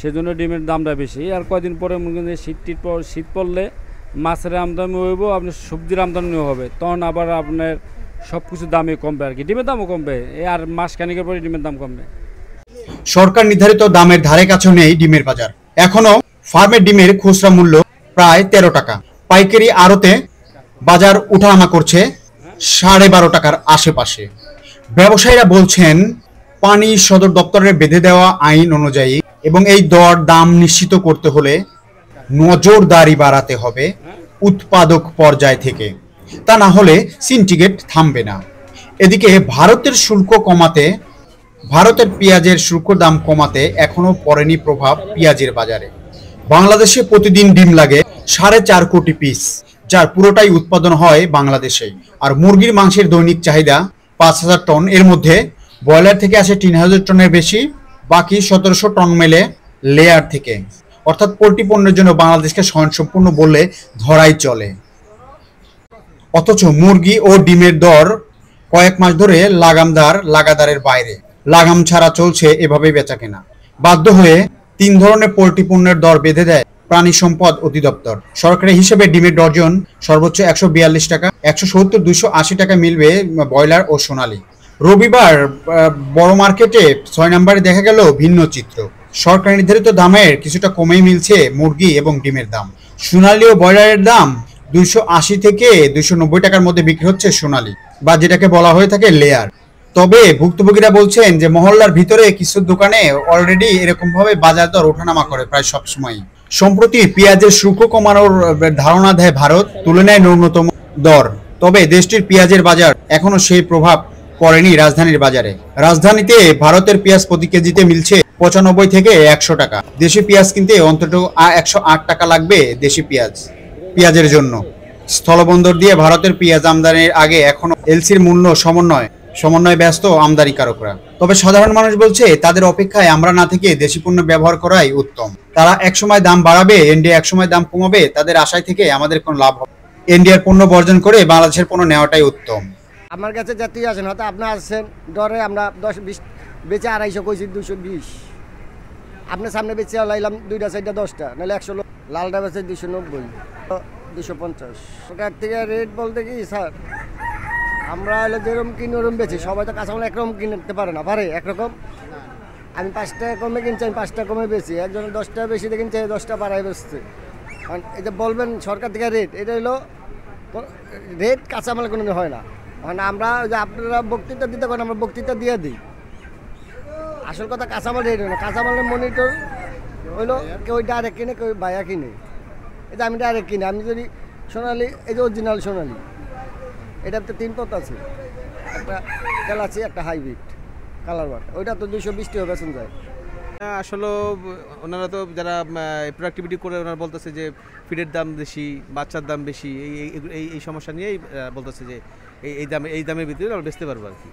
সেজন্য ডিমের দামটা বেশি। আর কয়দিন পরে মনে করেন শীত পড়লে মাছের আমদানি হইব, আপনার সবজির আমদানিও হবে, তখন আবার আপনার সব কিছু দামে কমবে আর কি, ডিমের দামও কমবে, আর মাসখানেকের পরে ডিমের দাম কমবে। সরকার নির্ধারিত দামের ধারে কাছেও নেই ডিমের বাজার। এখনো ফার্মের ডিমের খুচরা মূল্য প্রায় 13 টাকা, পাইকারি আড়তে বাজার উঠানামা করছে 12.5 টাকার আশেপাশে। ব্যবসায়ীরা বলছেন পানি সদর দপ্তরের বেঁধে দেওয়া আইন অনুযায়ী এবং এই দর দাম নিশ্চিত করতে হলে নজরদারি বাড়াতে হবে উৎপাদক পর্যায় থেকে, তা না হলে সিন্ডিকেট থামবে না। এদিকে ভারতের পেঁয়াজের শুল্ক দাম কমাতে এখনো পড়েনি প্রভাব পেঁয়াজের বাজারে। বাংলাদেশে প্রতিদিন ডিম লাগে 4.5 কোটি পিস, যার পুরোটাই উৎপাদন হয় বাংলাদেশে। আর মুরগির মাংসের দৈনিক চাহিদা 5,000 টন, এর মধ্যে ব্রয়লার থেকে আসে 3,000 টনের বেশি, বাকি 1700 টন মেলে লেয়ার থেকে। অর্থাৎ পোল্ট্রি পণ্যের জন্য বাংলাদেশকে স্বয়ংসম্পূর্ণ বললে ধরাই চলে। অথচ মুরগি ও ডিমের দর কয়েক মাস ধরে লাগাতারের বাইরে, লাগাম ছাড়া চলছে এভাবেই বেচাকেনা। বাধ্য হয়ে 3 ধরনের পোল্ট্রি পণ্যের দর বেঁধে দেয় প্রাণী সম্পদ অধিদপ্তর। সরকারি হিসেবে ডিমের ডর্জন সর্বোচ্চ 142 টাকা, 170, 280 টাকা মিলবে ব্রয়লার ও সোনালী। রবিবার বড় মার্কেটে 6 নম্বরে দেখা গেল ভিন্ন চিত্র। সরকারি নির্ধারিত দামের কিছুটা কমেই মিলছে মুরগি এবং ডিমের দাম। সোনালী ও ব্রয়লারের দাম 280 থেকে 290 টাকার মধ্যে বিক্রি হচ্ছে সোনালী, বা যেটাকে বলা হয়ে থাকে লেয়ার। তবে ভুক্তভোগীরা বলছেন যে মহল্লার ভিতরে কিছু দোকানে অলরেডি এরকম ভাবে বাজার দর ওঠানামা করে প্রায় সবসময়। সম্প্রতি পেঁয়াজের শুল্ক কমানোর ধারণা দেয় ভারত, তুলে নেয় ন্যূনতম দর। তবে দেশটির পেঁয়াজের বাজার এখনো সেই প্রভাব পড়েনি রাজধানীর বাজারে। রাজধানীতে ভারতের পেঁয়াজ প্রতি কেজিতে মিলছে 95 থেকে 100 টাকা। দেশি পেঁয়াজ কিনতে অন্তত 108 টাকা লাগবে দেশি পেঁয়াজের জন্য। স্থলবন্দর দিয়ে ভারতের পেঁয়াজ আমদানির আগে এখনো এলসির মূল্য সমন্বয়ে ব্যস্ত আমদানিকারকরা। তবে সাধারণ মানুষ বলছে তাদের অপেক্ষায় আমরা না থেকে দেশি পণ্য ব্যবহার করাই উত্তম। তারা একসময় দাম বাড়াবে, এনডিএ একসময় দাম কমাবে, তাদের আশায় থেকে আমাদের কোনো লাভ হবে। এনডিএর পণ্য বর্জন করে বাংলাদেশের পণ্য নেওয়াটাই উত্তম। আমার কাছে জাতীয় আসেন, হয়তো আপনার আসছেন ডরে, আমরা 10-20 বেচে 250 কইছি, 220 আপনার সামনে বেচে লাইলাম 2টা 4টা 10টা, নাহলে 100, লালটা বেচে 290, 250 টাকার থেকে রেট বলতে কি স্যার, আমরা হলো যেরকম কিনি ওরকম বেছি। সবাই তো কাঁচামাল একরকম কিনতে পারে না, পারে একরকম। আমি 5 টাকা কমে কিনছি, আমি 5 টাকা কমে বেছি, একজন 10 টাকা বেশি দিয়ে কিনছে, 10 টাকা বাড়ায় বেচছে। কারণ এটা বলবেন সরকার থেকে রেট, এটা হলো রেট কাঁচামাল কোনো হয় না। মানে আমরা যে আপনারা বক্তৃতা দিতে পারেন, আমরা বক্তৃতা দিয়ে দিই। আসল কথা কাঁচামাল রেট হয় না, কাঁচামালের মনিটর হইলো কেউ ডাইরেক্ট কিনে, কেউ বায়া কিনে। এটা আমি ডাইরেক্ট কিনি। আমি যদি সোনালি, এই যে অরিজিনাল সোনালি, এটার তো 3 পথ আছে, একটা গ্যালাক্সি, একটা হাইব্রিড কালার বাট, ওইটা তো 220 টাকা বেতন যায়। আসলে ওনারা তো যারা প্রোডাক্টিভিটি করে ওনারা বলতেছে যে ফিডের দাম বেশি, বাচ্চার দাম বেশি, এই সমস্যা নিয়েই বলতেছে যে এই দামের ভিতরে আমরা বেচতে পারবো আর কি।